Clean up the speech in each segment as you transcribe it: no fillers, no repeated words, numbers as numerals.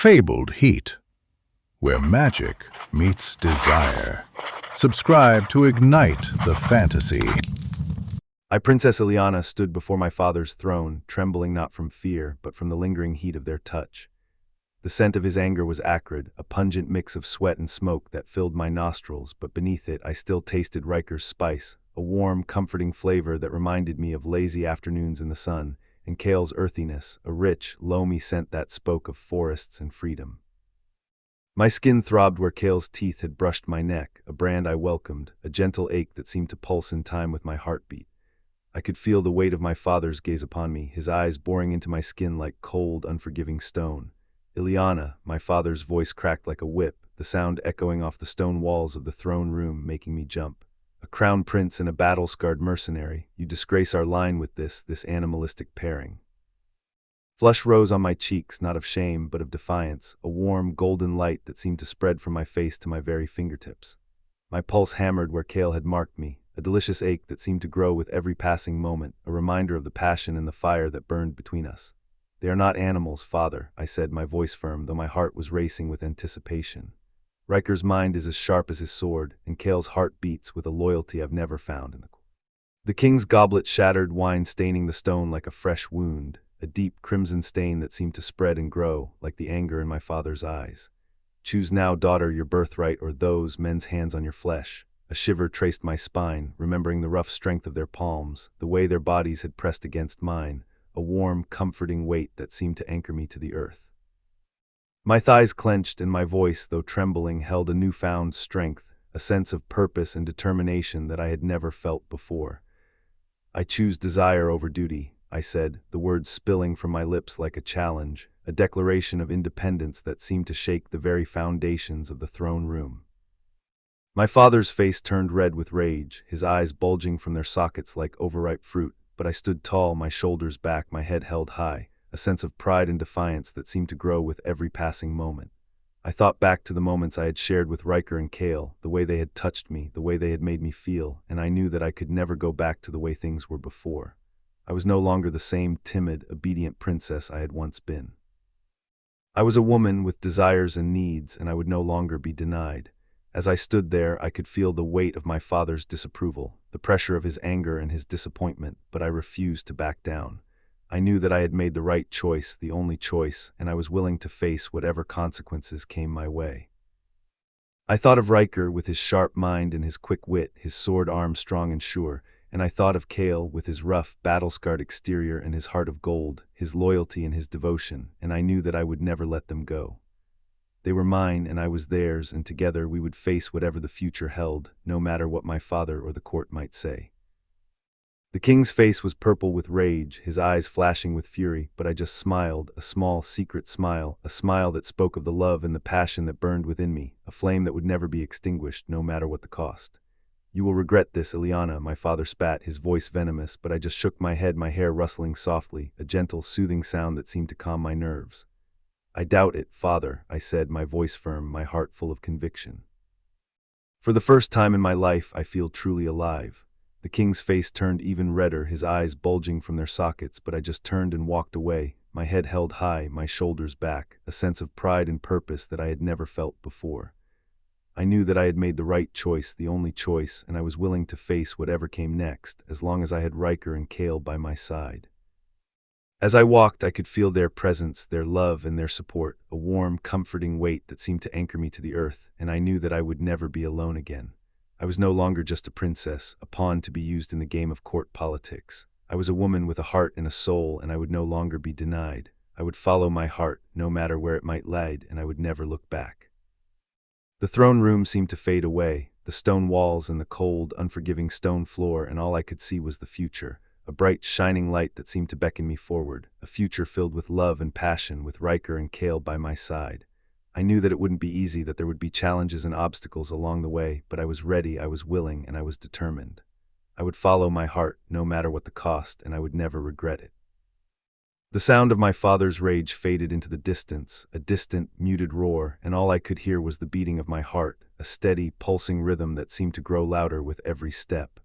fabled heat, where magic meets desire. Subscribe to ignite the fantasy. I, Princess Eliana, stood before my father's throne, trembling not from fear, but from the lingering heat of their touch. The scent of his anger was acrid, a pungent mix of sweat and smoke that filled my nostrils, but beneath it I still tasted Riker's spice, a warm, comforting flavor that reminded me of lazy afternoons in the sun, and Kale's earthiness, a rich, loamy scent that spoke of forests and freedom. My skin throbbed where Kale's teeth had brushed my neck, a brand I welcomed, a gentle ache that seemed to pulse in time with my heartbeat. I could feel the weight of my father's gaze upon me, his eyes boring into my skin like cold, unforgiving stone. Eliana, my father's voice cracked like a whip, the sound echoing off the stone walls of the throne room, making me jump. A crown prince and a battle-scarred mercenary, you disgrace our line with this animalistic pairing. Flush rose on my cheeks, not of shame, but of defiance, a warm, golden light that seemed to spread from my face to my very fingertips. My pulse hammered where Kale had marked me, a delicious ache that seemed to grow with every passing moment, a reminder of the passion and the fire that burned between us. "They are not animals, father," I said, my voice firm, though my heart was racing with anticipation. Riker's mind is as sharp as his sword, and Kale's heart beats with a loyalty I've never found in the court. The king's goblet shattered, wine staining the stone like a fresh wound, a deep crimson stain that seemed to spread and grow, like the anger in my father's eyes. "Choose now, daughter, your birthright or those men's hands on your flesh." A shiver traced my spine, remembering the rough strength of their palms, the way their bodies had pressed against mine, a warm, comforting weight that seemed to anchor me to the earth. My thighs clenched, and my voice, though trembling, held a newfound strength, a sense of purpose and determination that I had never felt before. "I choose desire over duty," I said, the words spilling from my lips like a challenge, a declaration of independence that seemed to shake the very foundations of the throne room. My father's face turned red with rage, his eyes bulging from their sockets like overripe fruit, but I stood tall, my shoulders back, my head held high, a sense of pride and defiance that seemed to grow with every passing moment. I thought back to the moments I had shared with Riker and Kale, the way they had touched me, the way they had made me feel, and I knew that I could never go back to the way things were before. I was no longer the same timid, obedient princess I had once been. I was a woman with desires and needs, and I would no longer be denied. As I stood there, I could feel the weight of my father's disapproval, the pressure of his anger and his disappointment, but I refused to back down. I knew that I had made the right choice, the only choice, and I was willing to face whatever consequences came my way. I thought of Riker with his sharp mind and his quick wit, his sword arm strong and sure, and I thought of Kale with his rough, battle-scarred exterior and his heart of gold, his loyalty and his devotion, and I knew that I would never let them go. They were mine and I was theirs, and together we would face whatever the future held, no matter what my father or the court might say. The king's face was purple with rage, his eyes flashing with fury, but I just smiled, a small, secret smile, a smile that spoke of the love and the passion that burned within me, a flame that would never be extinguished, no matter what the cost. "You will regret this, Eliana," my father spat, his voice venomous, but I just shook my head, my hair rustling softly, a gentle, soothing sound that seemed to calm my nerves. "I doubt it, father," I said, my voice firm, my heart full of conviction. "For the first time in my life, I feel truly alive." The king's face turned even redder, his eyes bulging from their sockets, but I just turned and walked away, my head held high, my shoulders back, a sense of pride and purpose that I had never felt before. I knew that I had made the right choice, the only choice, and I was willing to face whatever came next, as long as I had Riker and Kale by my side. As I walked, I could feel their presence, their love, and their support, a warm, comforting weight that seemed to anchor me to the earth, and I knew that I would never be alone again. I was no longer just a princess, a pawn to be used in the game of court politics. I was a woman with a heart and a soul, and I would no longer be denied. I would follow my heart, no matter where it might lead, and I would never look back. The throne room seemed to fade away, the stone walls and the cold, unforgiving stone floor, and all I could see was the future. A bright, shining light that seemed to beckon me forward, a future filled with love and passion, with Riker and Kale by my side. I knew that it wouldn't be easy, that there would be challenges and obstacles along the way, but I was ready, I was willing, and I was determined. I would follow my heart, no matter what the cost, and I would never regret it. The sound of my father's rage faded into the distance, a distant, muted roar, and all I could hear was the beating of my heart, a steady, pulsing rhythm that seemed to grow louder with every step.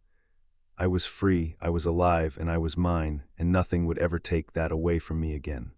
I was free, I was alive, and I was mine, and nothing would ever take that away from me again.